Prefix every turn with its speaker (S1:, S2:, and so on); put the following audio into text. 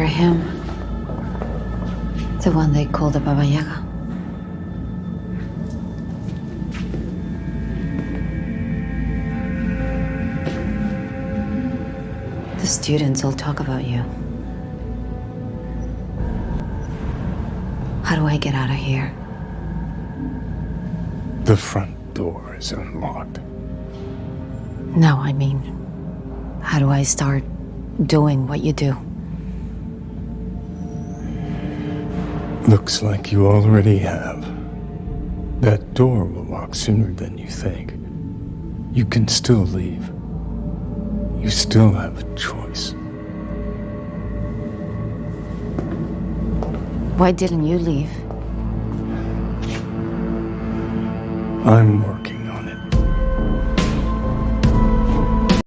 S1: him. The one they call the Baba Yaga. The students all talk about you. How do I get out of here?
S2: The front door is unlocked.
S1: No, I mean, how do I start doing what you do?
S2: Looks like you already have. That door will lock sooner than you think. You can still leave. You still have a choice.
S1: Why didn't you leave?
S2: I'm worried.